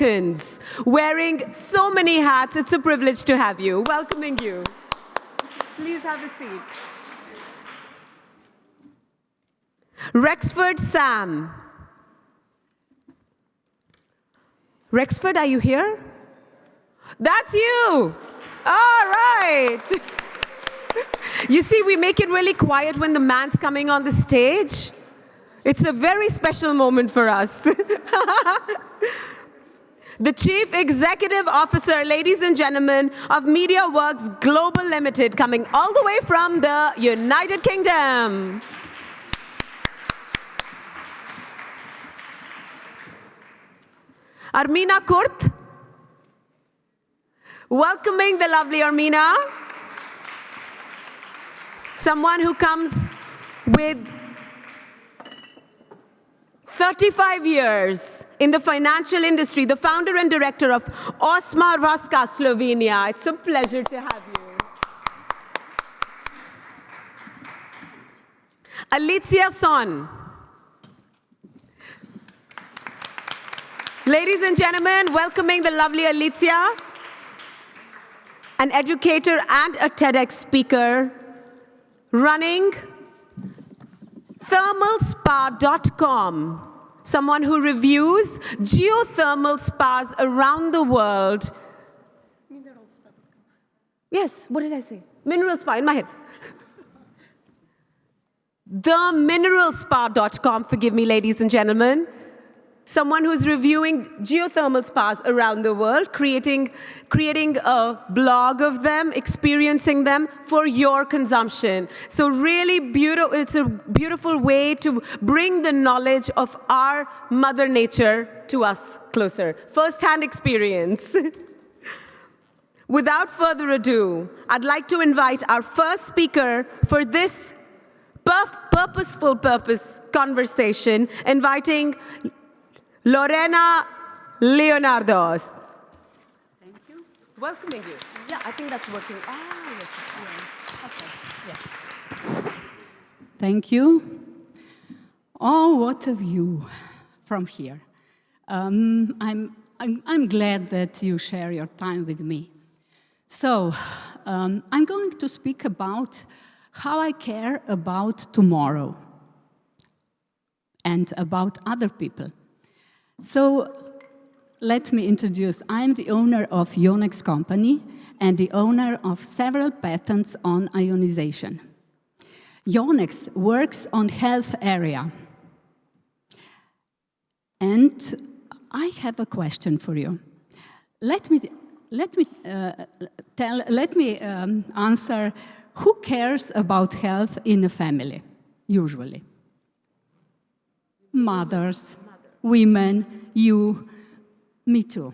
seconds, wearing so many hats. It's a privilege to have you. Welcoming you. Please have a seat. Rexford Sam. Rexford, are you here? That's you. All right. You see, we make it really quiet when the man's coming on the stage. It's a very special moment for us. The Chief Executive Officer, ladies and gentlemen, of MediaWorks Global Limited, coming all the way from the United Kingdom. Armina Kurt. Welcoming the lovely Armina. Someone who comes with 35 years in the financial industry, the founder and director of Osmar Vaska, Slovenia. It's a pleasure to have you. Alicia Son. Ladies and gentlemen, welcoming the lovely Alicia, an educator and a TEDx speaker, running thermalspa.com, someone who reviews geothermal spas around the world. Mineral spa. Yes, what did I say? Mineral spa, in my head. Themineralspa.com, forgive me, ladies and gentlemen. Someone who's reviewing geothermal spas around the world, creating a blog of them, experiencing them for your consumption. So really beautiful, it's a beautiful way to bring the knowledge of our Mother Nature to us closer. First-hand experience. Without further ado, I'd like to invite our first speaker for this Purposeful Purpose conversation, inviting Lorena Leonardo. Thank you. Welcoming you. Yeah, I think that's working. Ah, yes. Yeah. Okay. Yeah. Thank you. Oh, what a view from here. I'm glad that you share your time with me. So, I'm going to speak about how I care about tomorrow and about other people. So let me introduce. I'm the owner of Yonex company and the owner of several patents on ionization. Yonex works on health area. And I have a question for you. Let me answer, who cares about health in a family, usually? Mothers. Women, you, me too.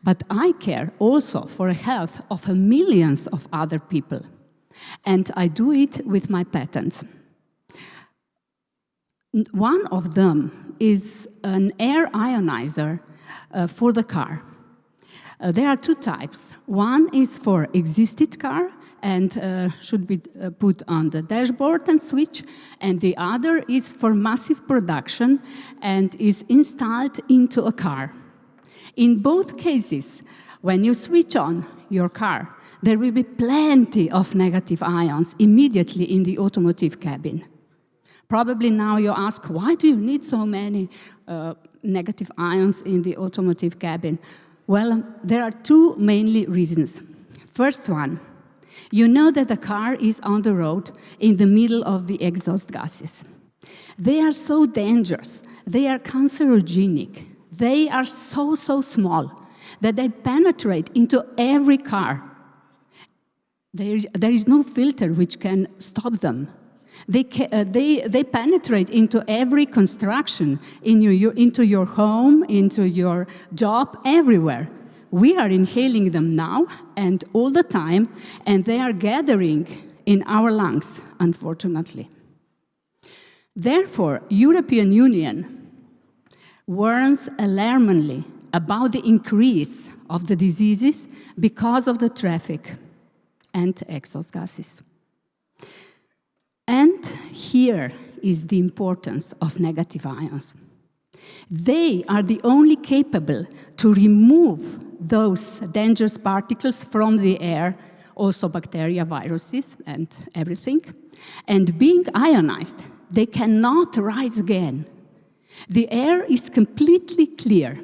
But I care also for the health of millions of other people. And I do it with my patents. One of them is an air ionizer for the car. There are two types. One is for existing car and should be put on the dashboard and switch, and the other is for massive production and is installed into a car. In both cases, when you switch on your car, there will be plenty of negative ions immediately in the automotive cabin. Probably now you ask, why do you need so many negative ions in the automotive cabin? Well, there are two mainly reasons. First one, you know that the car is on the road in the middle of the exhaust gases. They are so dangerous, they are cancerogenic, they are so small that they penetrate into every car. There is no filter which can stop them. They penetrate into every construction, into your home, into your job, everywhere. We are inhaling them now and all the time, and they are gathering in our lungs, unfortunately. Therefore, European Union warns alarmingly about the increase of the diseases because of the traffic and exhaust gases. And here is the importance of negative ions. They are the only capable to remove those dangerous particles from the air, also bacteria, viruses, and everything. And being ionized, they cannot rise again. The air is completely clear.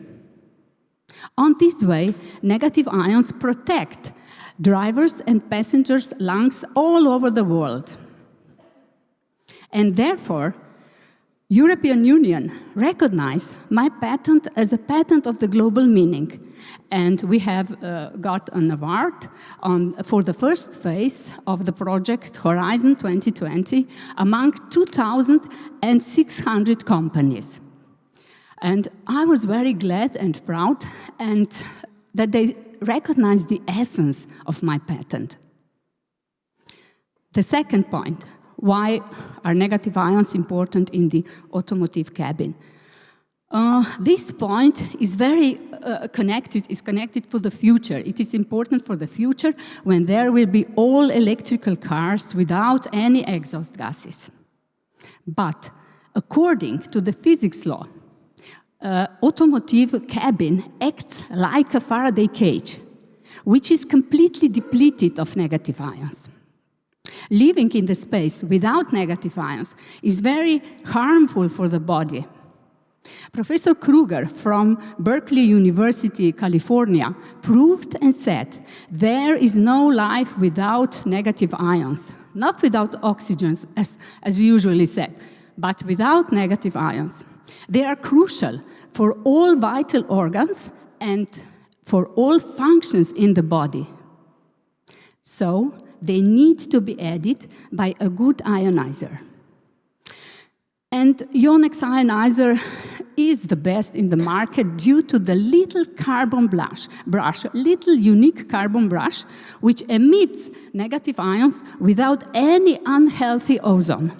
On this way, negative ions protect drivers and passengers' lungs all over the world. And therefore, European Union recognized my patent as a patent of the global meaning. And we have got an award for the first phase of the project Horizon 2020 among 2,600 companies. And I was very glad and proud that they recognized the essence of my patent. The second point, why are negative ions important in the automotive cabin? This point is very connected for the future. It is important for the future when there will be all electrical cars without any exhaust gases. But according to the physics law, automotive cabin acts like a Faraday cage, which is completely depleted of negative ions. Living in the space without negative ions is very harmful for the body. Professor Kruger from Berkeley University, California, proved and said there is no life without negative ions, not without oxygen, as we usually say, but without negative ions. They are crucial for all vital organs and for all functions in the body. So, they need to be added by a good ionizer. And Yonex ionizer is the best in the market due to the little carbon brush, little unique carbon brush, which emits negative ions without any unhealthy ozone.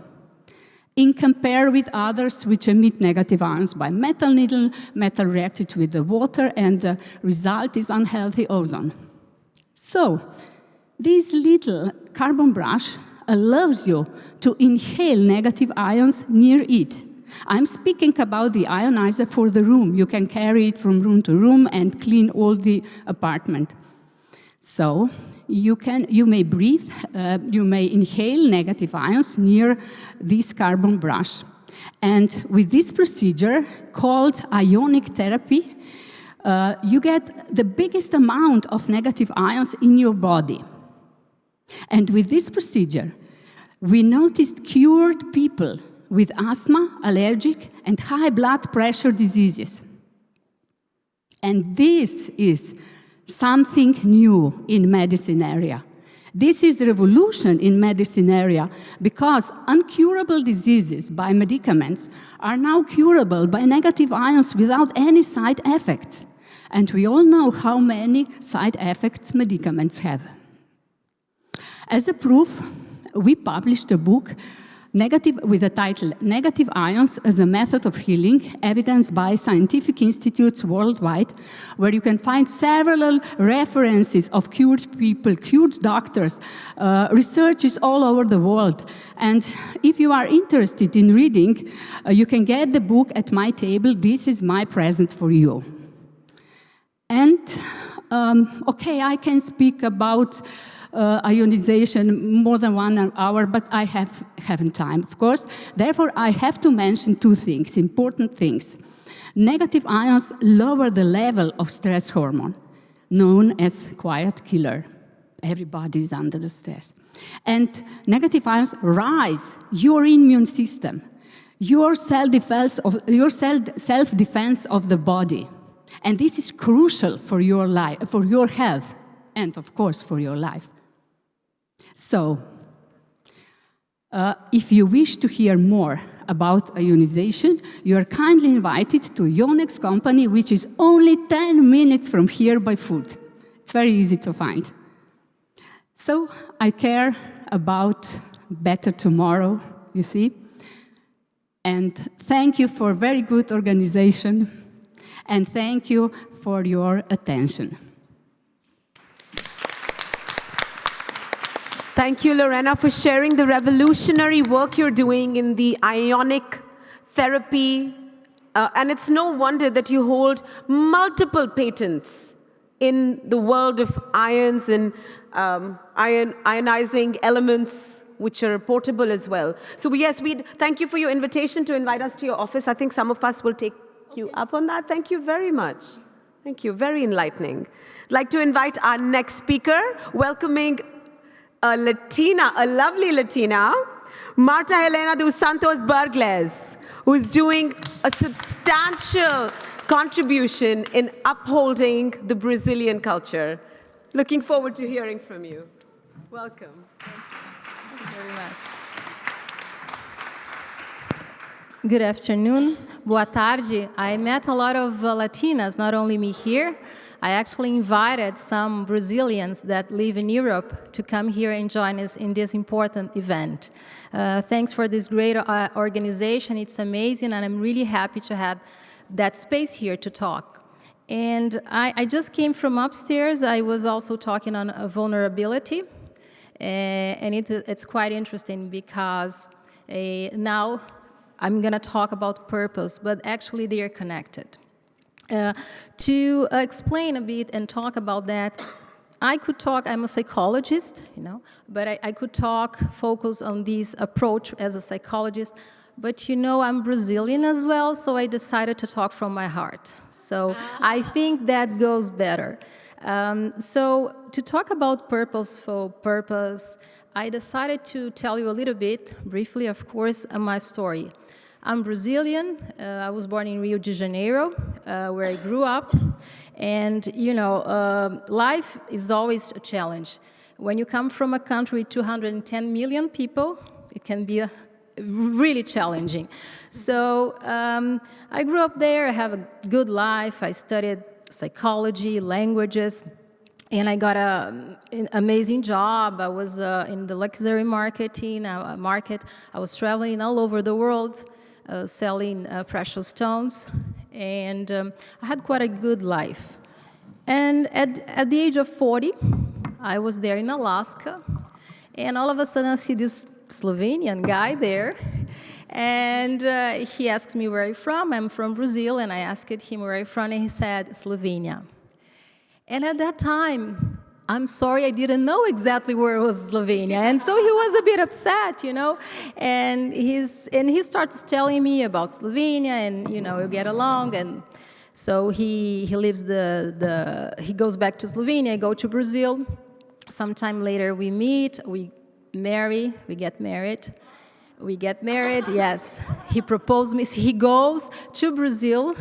In compare with others which emit negative ions by metal needle, metal reacted with the water, and the result is unhealthy ozone. So, this little carbon brush allows you to inhale negative ions near it. I'm speaking about the ionizer for the room. You can carry it from room to room and clean all the apartment. So you may breathe, you may inhale negative ions near this carbon brush. And with this procedure called ionic therapy, you get the biggest amount of negative ions in your body. And with this procedure, we noticed cured people with asthma, allergic, and high blood pressure diseases. And this is something new in medicine area. This is a revolution in medicine area because uncurable diseases by medicaments are now curable by negative ions without any side effects. And we all know how many side effects medicaments have. As a proof, we published a book with the title Negative Ions as a Method of Healing, evidenced by scientific institutes worldwide, where you can find several references of cured people, cured doctors, researches all over the world. And if you are interested in reading, you can get the book at my table. This is my present for you. And, okay, I can speak about ionization more than 1 hour, but I haven't time, of course. Therefore, I have to mention two things, important things. Negative ions lower the level of stress hormone, known as quiet killer. Everybody is under the stress. And negative ions rise your immune system, your self-defense of the body. And this is crucial for your life, for your health, and of course for your life. So, if you wish to hear more about ionization, you are kindly invited to Yonex company, which is only 10 minutes from here by foot. It's very easy to find. So, I care about better tomorrow, you see. And thank you for very good organization. And thank you for your attention. Thank you, Lorena, for sharing the revolutionary work you're doing in the ionic therapy And it's no wonder that you hold multiple patents in the world of ions and ionizing elements, which are portable as well. So yes, we thank you for your invitation to invite us to your office. I think some of us will take you up on that. Thank you very much. Thank you. Very enlightening. I'd like to invite our next speaker, welcoming a Latina, a lovely Latina, Marta Elena dos Santos Burgles, who's doing a substantial contribution in upholding the Brazilian culture. Looking forward to hearing from you. Welcome. Thank you very much. Good afternoon. Boa tarde. I met a lot of Latinas, not only me here. I actually invited some Brazilians that live in Europe to come here and join us in this important event. Thanks for this great organization. It's amazing, and I'm really happy to have that space here to talk. And I just came from upstairs. I was also talking on vulnerability, and it's quite interesting because now I'm going to talk about purpose, but actually they are connected. To explain a bit and talk about that, I could talk, I'm a psychologist, but I could focus on this approach as a psychologist, but I'm Brazilian as well, so I decided to talk from my heart. So I think that goes better. So to talk about purposeful purpose, I decided to tell you a little bit, briefly of course, my story. I'm Brazilian. I was born in Rio de Janeiro, where I grew up. And, life is always a challenge. When you come from a country with 210 million people, it can be really challenging. So I grew up there. I have a good life. I studied psychology, languages, and I got an amazing job. I was in the luxury market. I was traveling all over the world, selling precious stones, and I had quite a good life. And at the age of 40, I was there in Alaska, and all of a sudden I see this Slovenian guy there, and he asks me where I'm from. I'm from Brazil, and I asked him where I'm from, and he said, Slovenia. And at that time, I'm sorry, I didn't know exactly where it was Slovenia. And so he was a bit upset, and he starts telling me about Slovenia, and, we get along. And so he leaves he goes back to Slovenia, I go to Brazil. Sometime later we meet, we get married, yes. He proposed me, he goes to Brazil,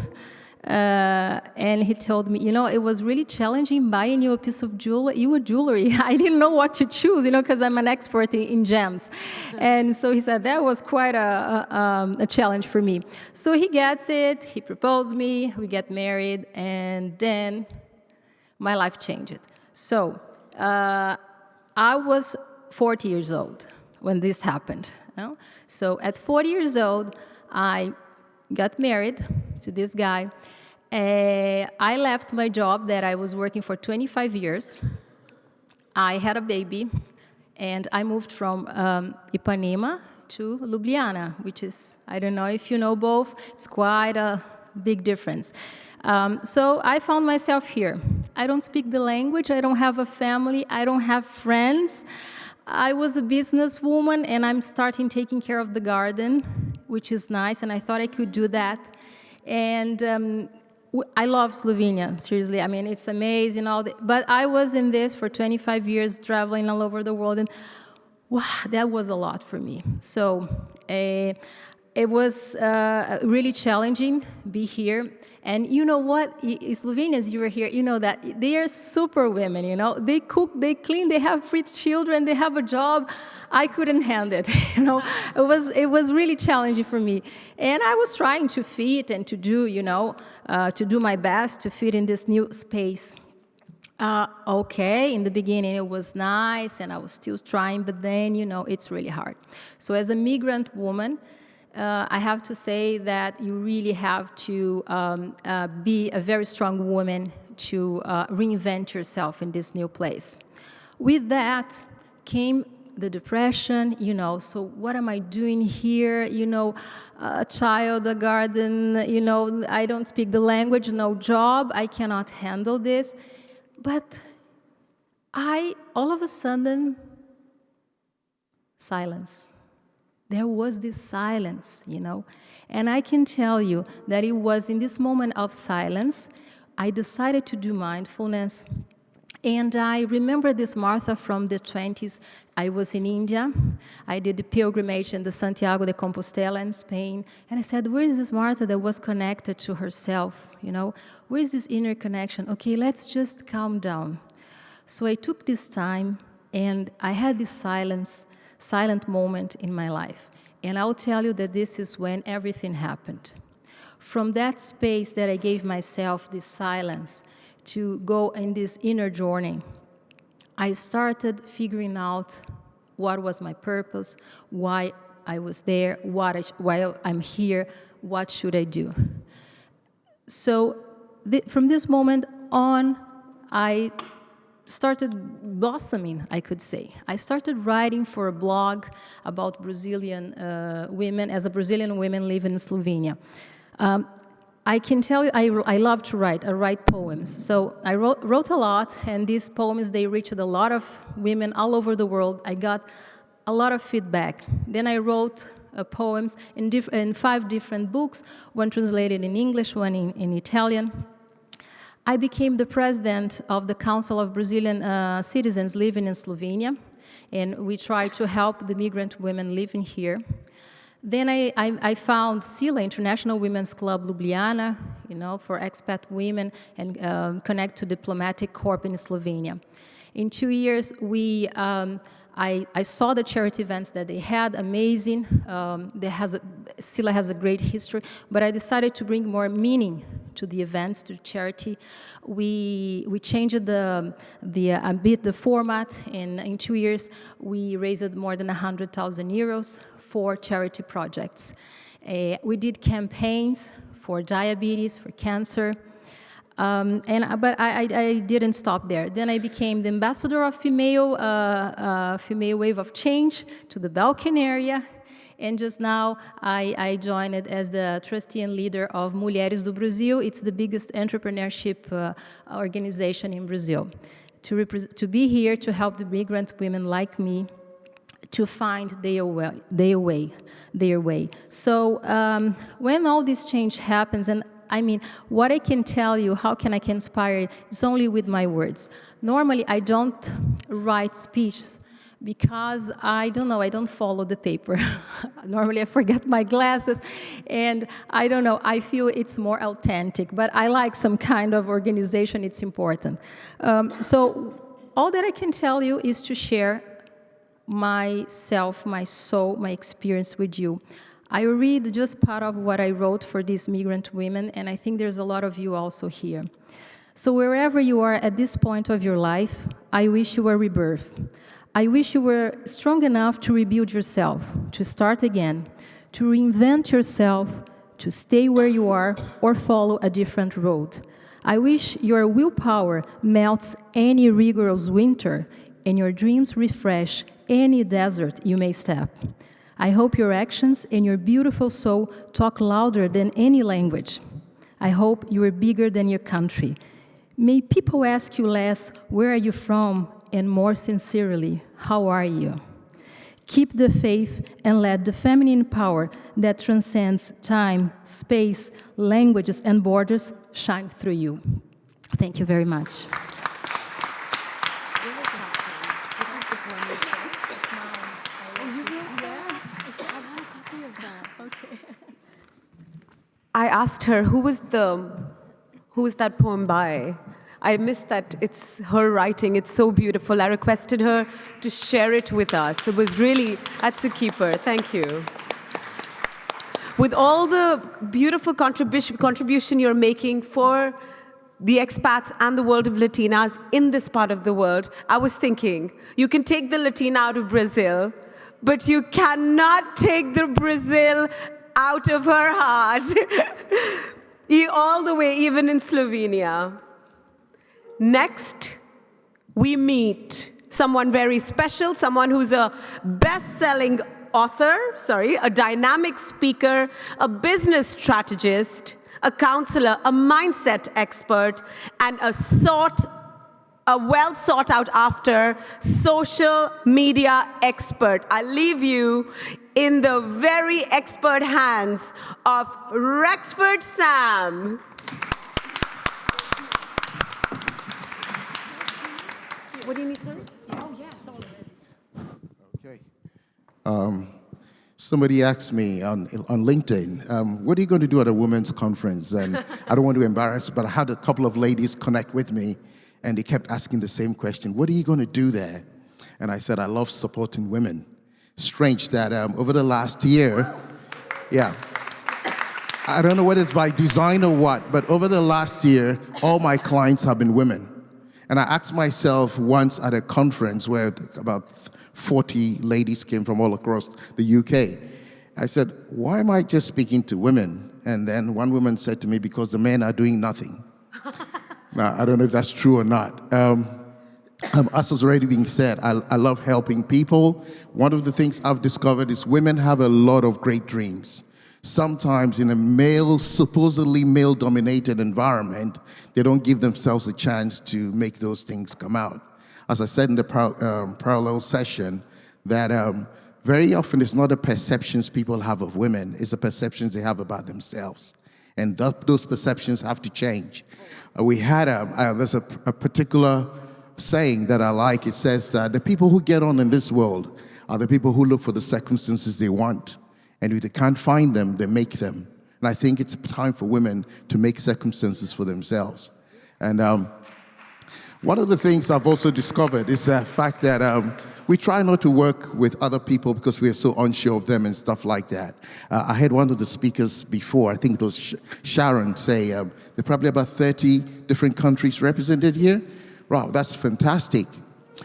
and he told me, it was really challenging buying you a piece of jewelry. I didn't know what to choose, because I'm an expert in gems. And so he said that was quite a challenge for me. So he gets it, he proposed me, we get married, and then my life changed. So I was 40 years old when this happened. So at 40 years old, I got married to this guy. I left my job that I was working for 25 years. I had a baby, and I moved from Ipanema to Ljubljana, which is, I don't know if you know both, it's quite a big difference. So I found myself here. I don't speak the language, I don't have a family, I don't have friends. I was a businesswoman, and I'm starting taking care of the garden, which is nice, and I thought I could do that. And I love Slovenia, seriously. I mean, it's amazing. But I was in this for 25 years, traveling all over the world, and wow, that was a lot for me. So it was really challenging be here. And you know what? Slovenians, you were here, you know that they are super women, They cook, they clean, they have 3 children, they have a job. I couldn't handle it, It was really challenging for me. And I was trying to fit and to do my best to fit in this new space. Okay, in the beginning it was nice, and I was still trying, but then, it's really hard. So as a migrant woman, I have to say that you really have to be a very strong woman to reinvent yourself in this new place. With that came the depression, so what am I doing here? A child, a garden, I don't speak the language, no job, I cannot handle this. But all of a sudden, silence. There was this silence, And I can tell you that it was in this moment of silence, I decided to do mindfulness. And I remember this Marta from the 20s. I was in India. I did the pilgrimage in the Santiago de Compostela in Spain. And I said, where is this Marta that was connected to herself? Where is this inner connection? Okay, let's just calm down. So I took this time, and I had this silent moment in my life. And I'll tell you that this is when everything happened. From that space that I gave myself, this silence, to go in this inner journey, I started figuring out what was my purpose, why I was there, why I'm here, what should I do. So from this moment on, I started blossoming, I could say. I started writing for a blog about Brazilian women, as a Brazilian woman living in Slovenia. I can tell you, I love to write. I write poems. So I wrote a lot, and these poems, they reached a lot of women all over the world. I got a lot of feedback. Then I wrote poems in 5 different books, one translated in English, one in Italian. I became the president of the Council of Brazilian Citizens living in Slovenia, and we try to help the migrant women living here. Then I found SILA, International Women's Club Ljubljana, for expat women, and connect to diplomatic corps in Slovenia. In 2 years, I saw the charity events that they had, amazing. SILA has a great history, but I decided to bring more meaning to the events, to charity. We changed a bit the format, and in 2 years, we raised more than 100,000 euros for charity projects. We did campaigns for diabetes, for cancer, but I didn't stop there. Then I became the ambassador of female wave of change to the Balkan area, and just now I joined it as the trustee and leader of Mulheres do Brasil. It's the biggest entrepreneurship organization in Brazil. To be here to help the migrant women like me to find their way. So when all this change happens, and I mean, what I can tell you, how can I inspire, it's only with my words. Normally, I don't write speeches because I don't follow the paper. Normally, I forget my glasses, and I feel it's more authentic, but I like some kind of organization, it's important. So all that I can tell you is to share myself, my soul, my experience with you. I read just part of what I wrote for these migrant women, and I think there's a lot of you also here. So wherever you are at this point of your life, I wish you a rebirth. I wish you were strong enough to rebuild yourself, to start again, to reinvent yourself, to stay where you are or follow a different road. I wish your willpower melts any rigorous winter and your dreams refresh any desert you may step. I hope your actions and your beautiful soul talk louder than any language. I hope you are bigger than your country. May people ask you less, where are you from, and more sincerely, how are you? Keep the faith and let the feminine power that transcends time, space, languages, and borders shine through you. Thank you very much. I asked her, who was that poem by? I missed that. It's her writing. It's so beautiful. I requested her to share it with us. It was really, that's a keeper. Thank you. With all the beautiful contribution you're making for the expats and the world of Latinas in this part of the world, I was thinking, you can take the Latina out of Brazil, but you cannot take the Brazil out of her heart. All the way, even in Slovenia. Next, we meet someone very special, someone who's a best-selling author, a dynamic speaker, a business strategist, a counselor, a mindset expert, and a well sought out after social media expert. I leave you in the very expert hands of Rexford Sam. What do you need, sir? Oh, yeah, it's all Okay. Somebody asked me on LinkedIn, what are you going to do at a women's conference? And I don't want to embarrass, but I had a couple of ladies connect with me, and they kept asking the same question, what are you going to do there? And I said, I love supporting women. Strange that over the last year, I don't know whether it's by design or what, but over the last year, all my clients have been women. And I asked myself once at a conference where about 40 ladies came from all across the UK. I said, why am I just speaking to women? And then one woman said to me, because the men are doing nothing. Now, I don't know if that's true or not. As was already being said, I love helping people. One of the things I've discovered is women have a lot of great dreams. Sometimes in a supposedly male-dominated environment, they don't give themselves a chance to make those things come out. As I said in the parallel session, that very often it's not the perceptions people have of women, it's the perceptions they have about themselves. And those perceptions have to change. We had there's a particular saying that I like. It says that the people who get on in this world are the people who look for the circumstances they want. And if they can't find them, they make them. And I think it's time for women to make circumstances for themselves. And one of the things I've also discovered is the fact that we try not to work with other people because we are so unsure of them and stuff like that. I heard one of the speakers before, I think it was Sharon, say there are probably about 30 different countries represented here. Wow, that's fantastic.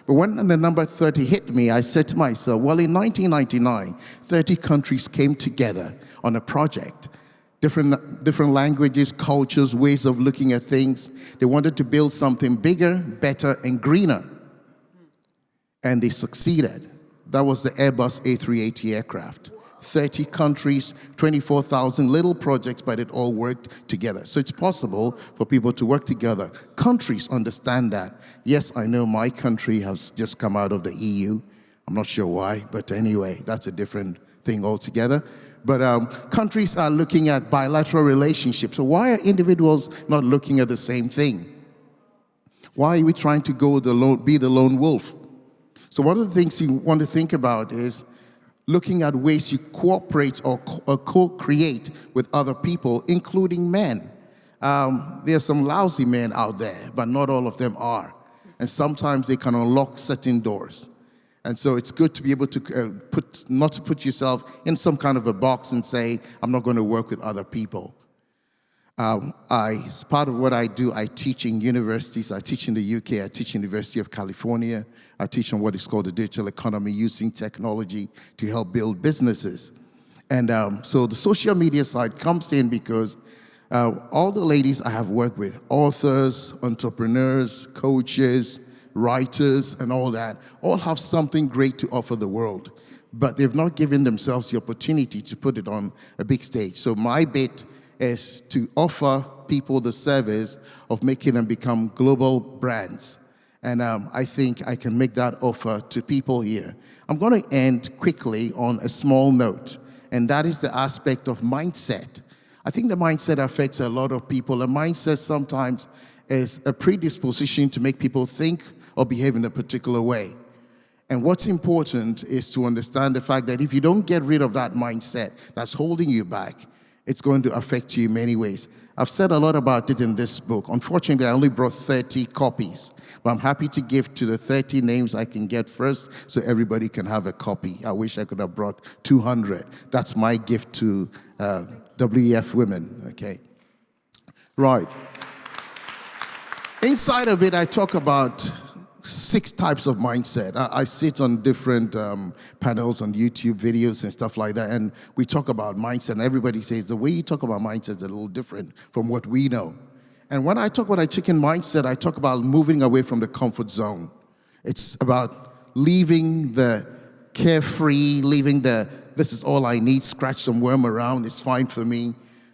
But when the number 30 hit me, I said to myself, well, in 1999, 30 countries came together on a project. Different languages, cultures, ways of looking at things. They wanted to build something bigger, better, and greener. And they succeeded. That was the Airbus A380 aircraft. 30 countries, 24,000 little projects, but it all worked together. So it's possible for people to work together. Countries understand that. Yes, I know my country has just come out of the EU. I'm not sure why, but anyway, that's a different thing altogether. But countries are looking at bilateral relationships. So why are individuals not looking at the same thing? Why are we trying to be the lone wolf? So one of the things you want to think about is looking at ways you cooperate or co-create with other people, including men. There are some lousy men out there, but not all of them are. And sometimes they can unlock certain doors. And so it's good to be able to not to put yourself in some kind of a box and say, I'm not going to work with other people. As part of what I do, I teach in universities. I teach in the UK. I teach University of California. I teach on what is called the digital economy, using technology to help build businesses. And so the social media side comes in because all the ladies I have worked with, authors, entrepreneurs, coaches, writers, and all that, all have something great to offer the world. But they've not given themselves the opportunity to put it on a big stage. So my bit is to offer people the service of making them become global brands. And I think I can make that offer to people here. I'm going to end quickly on a small note, and that is the aspect of mindset. I think the mindset affects a lot of people. A mindset sometimes is a predisposition to make people think or behave in a particular way. And what's important is to understand the fact that if you don't get rid of that mindset that's holding you back, it's going to affect you in many ways. I've said a lot about it in this book. Unfortunately, I only brought 30 copies, but I'm happy to give to the 30 names I can get first so everybody can have a copy. I wish I could have brought 200. That's my gift to WEF women, okay? Right. Inside of it, I talk about 6 types of mindset. I sit on different panels on YouTube videos and stuff like that, and we talk about mindset, and everybody says the way you talk about mindset is a little different from what we know. And when I talk about a chicken mindset, I talk about moving away from the comfort zone. It's about leaving the carefree, leaving the, this is all I need, scratch some worm around, it's fine for me,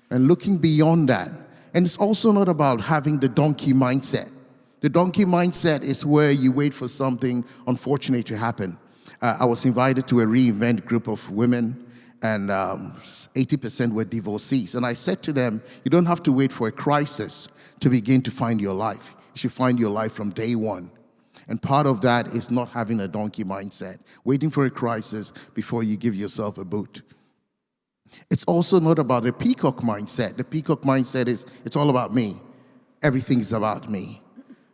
and looking beyond that. And it's also not about having the donkey mindset. The donkey mindset is where you wait for something unfortunate to happen. I was invited to a reInvent group of women, and 80% were divorcees. And I said to them, you don't have to wait for a crisis to begin to find your life. You should find your life from day one. And part of that is not having a donkey mindset, waiting for a crisis before you give yourself a boot. It's also not about a peacock mindset. The peacock mindset is, it's all about me. Everything is about me.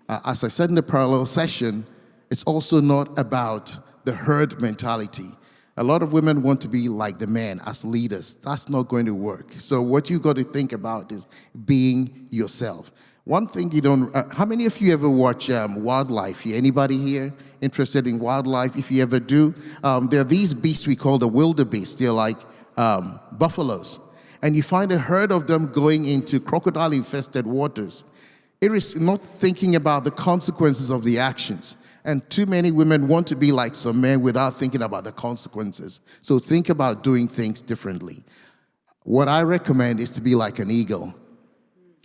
As I said in the parallel session, it's also not about the herd mentality. A lot of women want to be like the man as leaders. That's not going to work. So what you got to think about is being yourself. One thing you don't, how many of you ever watch wildlife here? Anybody here interested in wildlife? If you ever do, there are these beasts we call the wildebeest. They're like buffaloes. And you find a herd of them going into crocodile-infested waters. It is not thinking about the consequences of the actions. And too many women want to be like some men without thinking about the consequences. So think about doing things differently. What I recommend is to be like an eagle.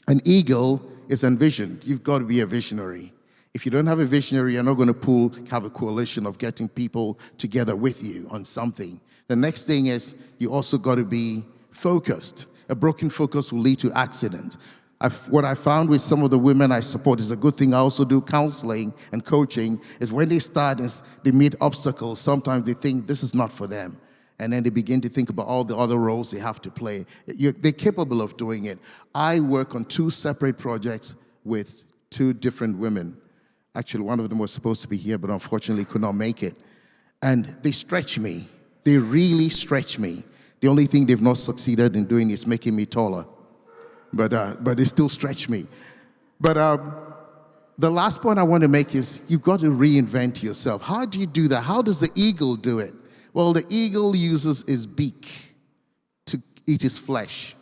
An eagle is envisioned. You've got to be a visionary. If you don't have a visionary, you're not going to have a coalition of getting people together with you on something. The next thing is you also got to be focused. A broken focus will lead to accident. What I found with some of the women I support is a good thing. I also do counseling and coaching, is when they start and they meet obstacles, sometimes they think this is not for them. And then they begin to think about all the other roles they have to play. They're capable of doing it. I work on 2 separate projects with 2 different women. Actually, one of them was supposed to be here, but unfortunately could not make it. And they stretch me. They really stretch me. The only thing they've not succeeded in doing is making me taller. But they still stretch me. But the last point I want to make is you've got to reinvent yourself. How do you do that? How does the eagle do it? Well, the eagle uses its beak to eat its flesh.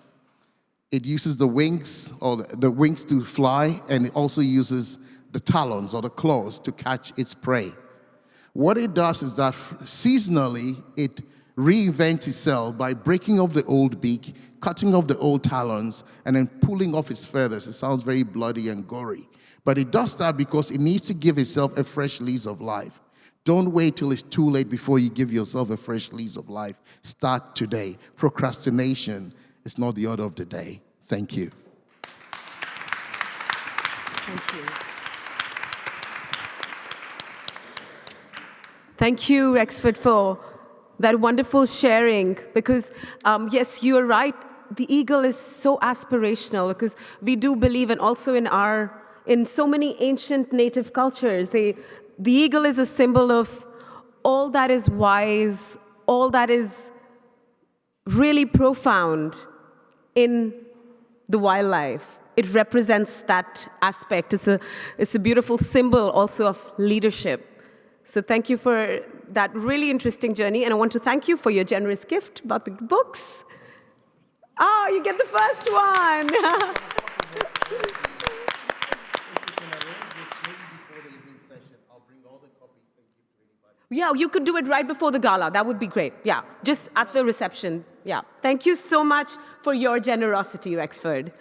It uses the wings, or the wings to fly, and it also uses the talons or the claws to catch its prey. What it does is that seasonally, it reinvents itself by breaking off the old beak, cutting off the old talons, and then pulling off its feathers. It sounds very bloody and gory. But it does that because it needs to give itself a fresh lease of life. Don't wait till it's too late before you give yourself a fresh lease of life. Start today. Procrastination is not the order of the day. Thank you. Thank you. Thank you, Rexford, for that wonderful sharing, because yes, you are right. The eagle is so aspirational, because we do believe, and also in so many ancient native cultures, the eagle is a symbol of all that is wise, all that is really profound in the wildlife. It represents that aspect. It's a beautiful symbol also of leadership. So thank you for that really interesting journey, and I want to thank you for your generous gift about the books. Oh, you get the first one. Yeah, you could do it right before the gala. That would be great. Yeah, just at the reception. Yeah. Thank you so much for your generosity, Rexford.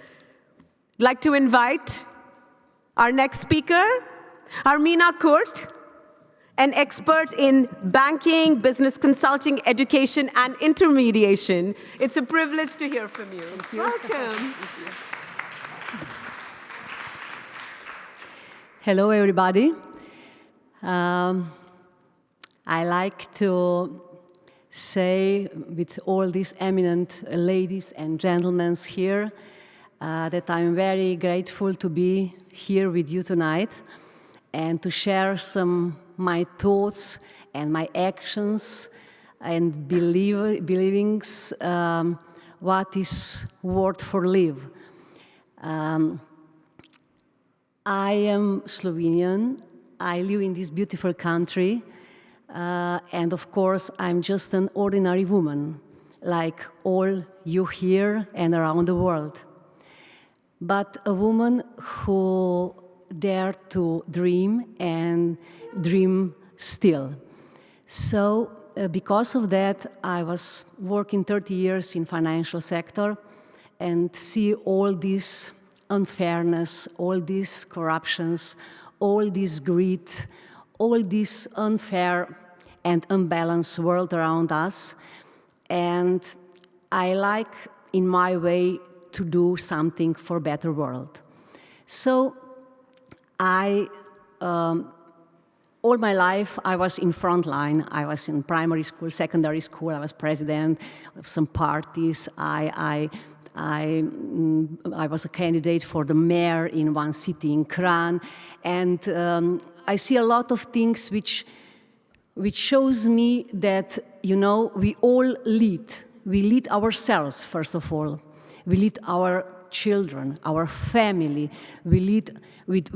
I'd like to invite our next speaker, Armina Kurt, an expert in banking, business consulting, education, and intermediation. It's a privilege to hear from you. Thank you. Welcome. Hello, everybody. I like to say, with all these eminent ladies and gentlemen here, that I'm very grateful to be here with you tonight and to share some my thoughts and my actions and believings, what is worth for live. I am Slovenian. I live in this beautiful country. And of course, I'm just an ordinary woman, like all you here and around the world. But a woman who dare to dream and dream still. So because of that, I was working 30 years in financial sector and see all this unfairness, all these corruptions, all this greed, all this unfair and unbalanced world around us. And I like, in my way, to do something for a better world. So all my life, I was in front line. I was in primary school, secondary school. I was president of some parties. I was a candidate for the mayor in one city in Kran. And I see a lot of things which shows me that, we all lead. We lead ourselves, first of all. We lead our children, our family. We lead with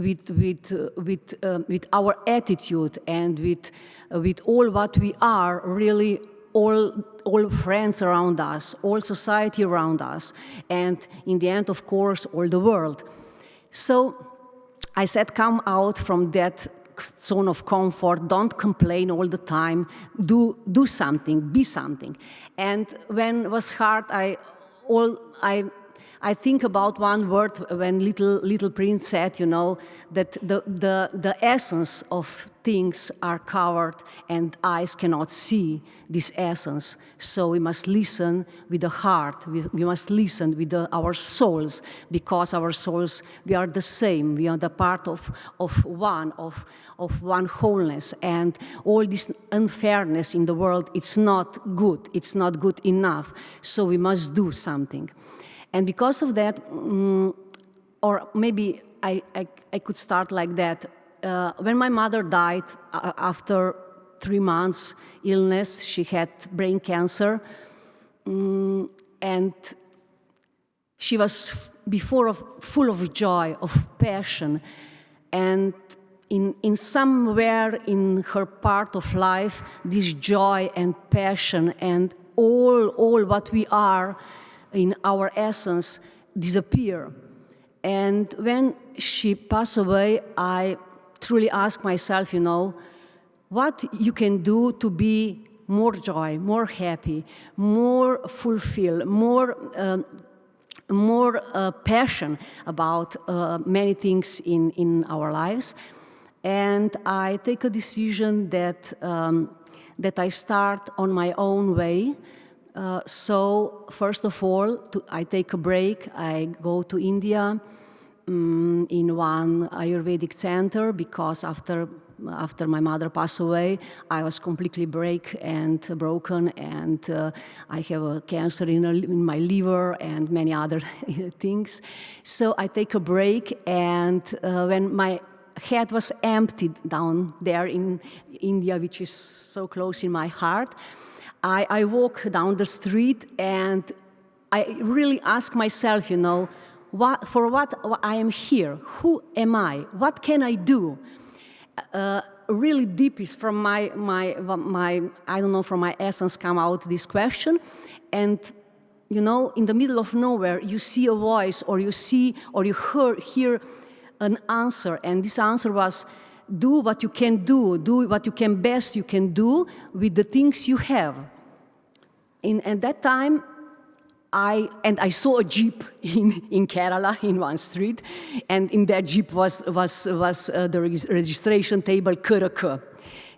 our attitude and with all what we are, really all friends around us, all society around us, and in the end, of course, all the world. So I said, come out from that zone of comfort, don't complain all the time, do something, be something. And when it was hard, I think about one word when little Prince said, that the essence of things are covered and eyes cannot see this essence. So we must listen with the heart. We must listen with our souls, because our souls, we are the same. We are the part of one wholeness. And all this unfairness in the world, it's not good. It's not good enough. So we must do something. And because of that, or maybe I could start like that. When my mother died after 3 months illness, she had brain cancer, and she was full of joy, of passion, and in somewhere in her part of life, this joy and passion and all what we are in our essence disappear. And when she passed away, I truly asked myself, what you can do to be more joy, more happy, more fulfilled, more passion about many things in our lives. And I take a decision that I start on my own way. So first of all, I take a break. I go to India in one Ayurvedic center, because after my mother passed away, I was completely broken, and I have a cancer in my liver and many other things. So I take a break, and when my head was emptied down there in India, which is so close in my heart, I walk down the street and I really ask myself, for what I am here? Who am I? What can I do? Really deep is from my I don't know, from my essence come out this question. And, in the middle of nowhere, you see a voice, or you hear an answer. And this answer was, do what you can do what you can best you can do with the things you have. At that time, I saw a jeep in Kerala in one street, and in that jeep was the registration table Kirk.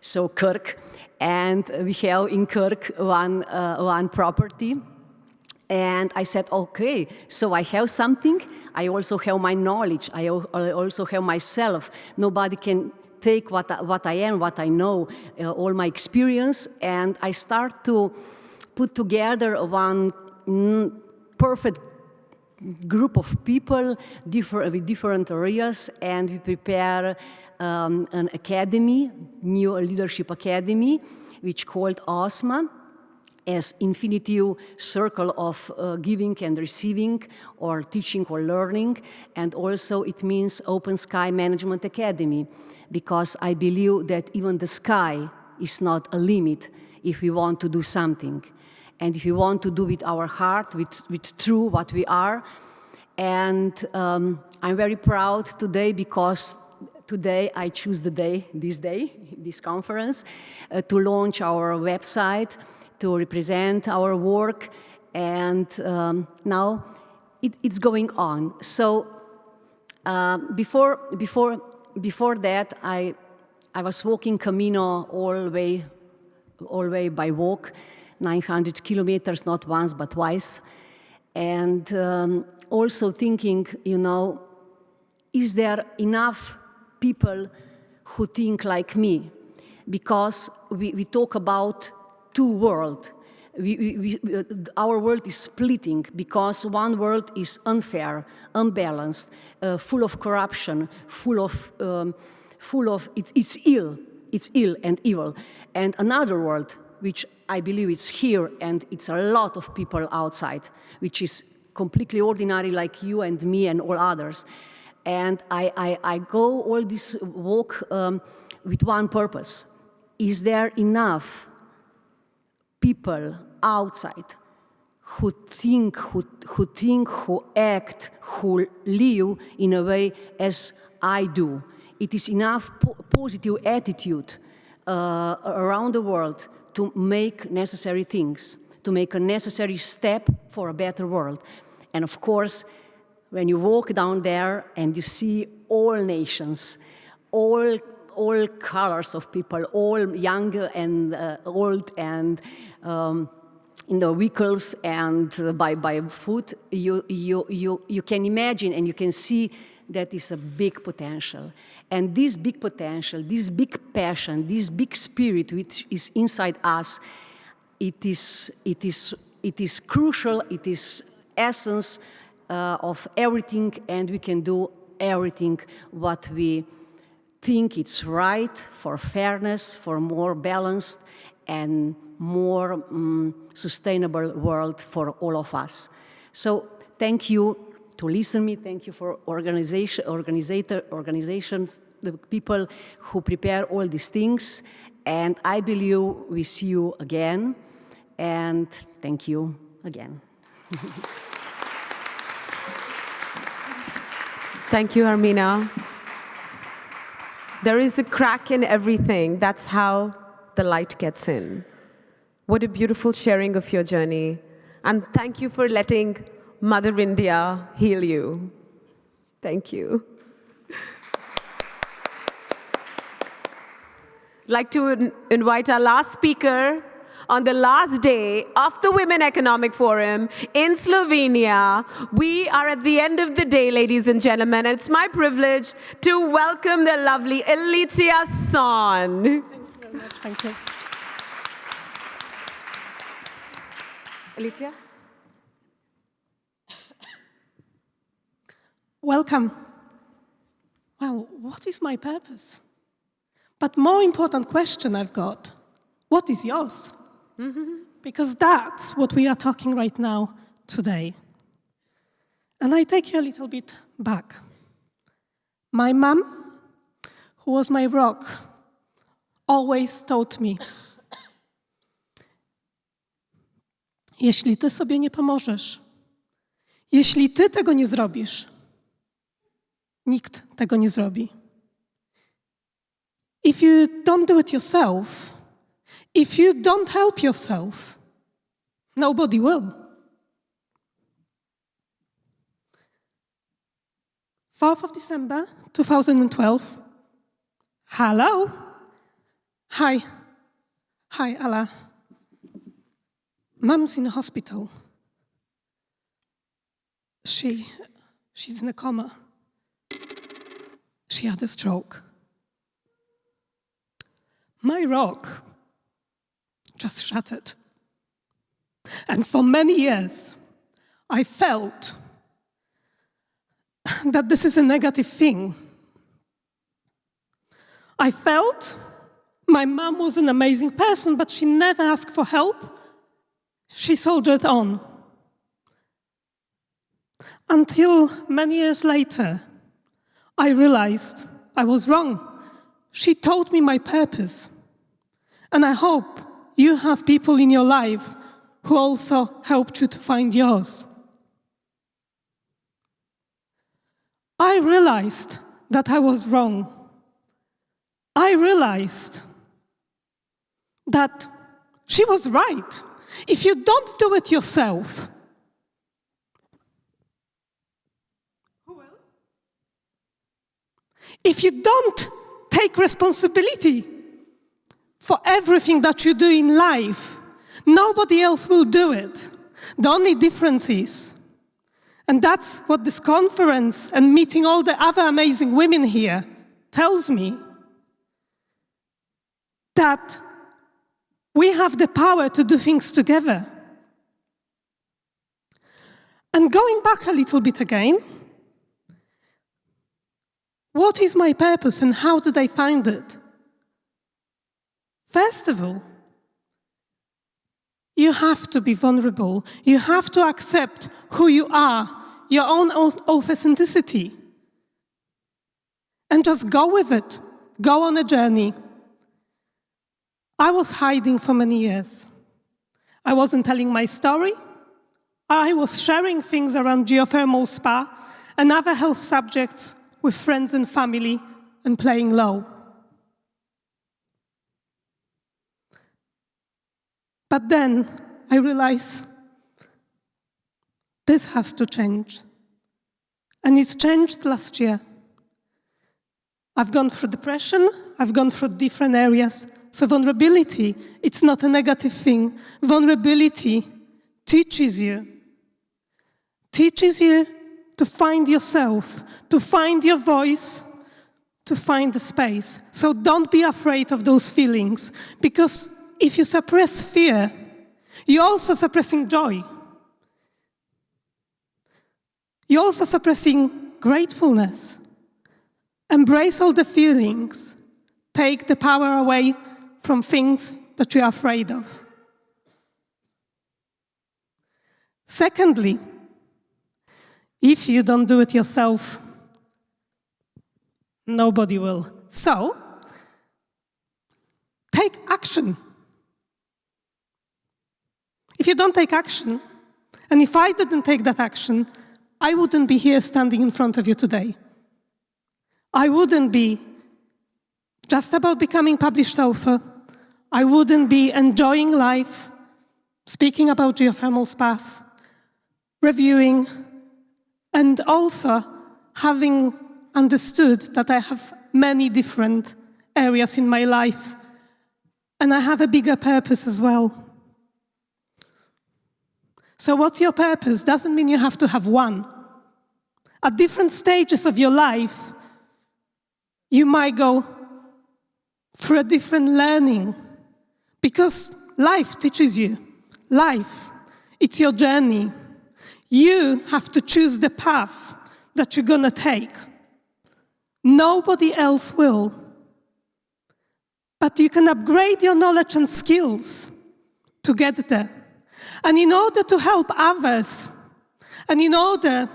So Kirk, and we have in Kirk one property. And I said, okay, so I have something. I also have my knowledge. I also have myself. Nobody can take what I am, what I know, all my experience, and I start to put together one perfect group of people with different areas, and we prepare an academy, new leadership academy, which called OSMA, as infinitive circle of giving and receiving, or teaching or learning. And also it means Open Sky Management Academy, because I believe that even the sky is not a limit if we want to do something. And if we want to do with our heart, with true what we are. And I'm very proud today, because today I choose this conference, to launch our website, to represent our work, and now it's going on. So before that, I was walking Camino all the way by walk, 900 kilometers, not once but twice, and also thinking, is there enough people who think like me? Because we talk about two worlds. Our world is splitting because one world is unfair, unbalanced, full of corruption, full of it's ill and evil. And another world, which I believe it's here, and it's a lot of people outside, which is completely ordinary, like you and me and all others. And I go all this walk with one purpose. Is there enough people outside who think, who act, who live in a way as I do? It is enough positive attitude around the world to make necessary things, to make a necessary step for a better world. And of course, when you walk down there and you see all nations, all colors of people, all young and old, and in the vehicles and by foot, you can imagine and you can see that is a big potential. And this big potential, this big passion, this big spirit which is inside us, it is crucial, it is essence of everything, and we can do everything what we think it's right for fairness, for more balanced and more sustainable world for all of us. So thank you to listen me. Thank you for organizations, the people who prepare all these things. And I believe we see you again. And thank you again. Thank you, Armina. There is a crack in everything. That's how the light gets in. What a beautiful sharing of your journey. And thank you for letting Mother India heal you. Thank you. I'd like to invite our last speaker on the last day of the Women Economic Forum in Slovenia. We are at the end of the day, ladies and gentlemen, and it's my privilege to welcome the lovely Alicia Son. Thank you very much. Thank you. Alicia? Welcome. Well, what is my purpose? But more important question I've got, what is yours? Because that's what we are talking right now today. And I take you a little bit back. My mom, who was my rock, always taught me, jeśli ty sobie nie pomożesz, jeśli ty tego nie zrobisz, nikt tego nie zrobi. If you don't do it yourself, if you don't help yourself, nobody will. 4th of December, 2012. Hello? Hi, Ala. Mum's in the hospital. She's in a coma. She had a stroke. My rock just shattered. And for many years, I felt that this is a negative thing. I felt my mom was an amazing person, but she never asked for help. She soldiered on. Until many years later, I realized I was wrong. She told me my purpose. And I hope you have people in your life who also helped you to find yours. I realized that I was wrong. I realized that she was right. If you don't do it yourself, who will? If you don't take responsibility for everything that you do in life, nobody else will do it. The only difference is, and that's what this conference and meeting all the other amazing women here tells me, that we have the power to do things together. And going back a little bit again, what is my purpose and how did I find it? First of all, you have to be vulnerable. You have to accept who you are, your own authenticity. And just go with it. Go on a journey. I was hiding for many years. I wasn't telling my story. I was sharing things around geothermal spa and other health subjects with friends and family and playing low. But then I realized this has to change. And it's changed last year. I've gone through depression, I've gone through different areas. So vulnerability, it's not a negative thing. Vulnerability teaches you to find yourself, to find your voice, to find the space. So don't be afraid of those feelings, because if you suppress fear, you're also suppressing joy. You're also suppressing gratefulness. Embrace all the feelings. Take the power away from things that you're afraid of. Secondly, if you don't do it yourself, nobody will. So, take action. If you don't take action, and if I didn't take that action, I wouldn't be here standing in front of you today. I wouldn't be just about becoming published author. I wouldn't be enjoying life, speaking about geothermal spas, reviewing, and also having understood that I have many different areas in my life, and I have a bigger purpose as well. So what's your purpose? Doesn't mean you have to have one. At different stages of your life, you might go through a different learning, because life teaches you. Life, it's your journey. You have to choose the path that you're going to take. Nobody else will. But you can upgrade your knowledge and skills to get there. And in order to help others, and in order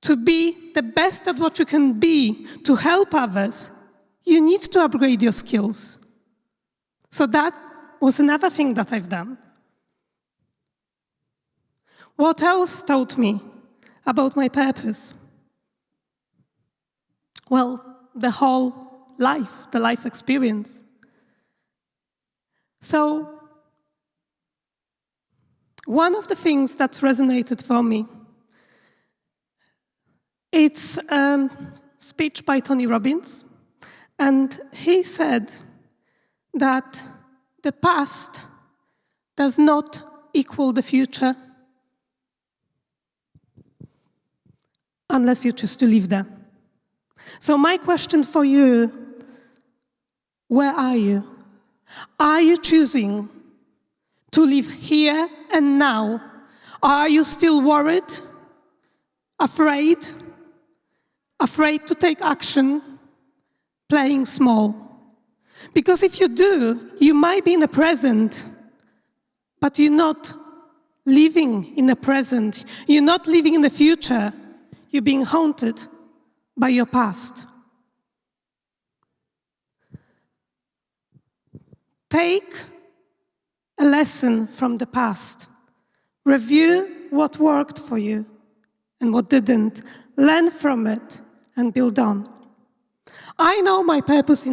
to be the best at what you can be, to help others, you need to upgrade your skills. So that was another thing that I've done. What else taught me about my purpose? Well, the whole life, the life experience. So, one of the things that's resonated for me, it's a speech by Tony Robbins, and he said that the past does not equal the future unless you choose to live there. So my question for you, where are you? Are you choosing to live here and now? Or are you still worried, afraid to take action, playing small? Because if you do, you might be in the present, but you're not living in the present. You're not living in the future. You're being haunted by your past. Take a lesson from the past. Review what worked for you and what didn't. Learn from it and build on. I know my purpose in life.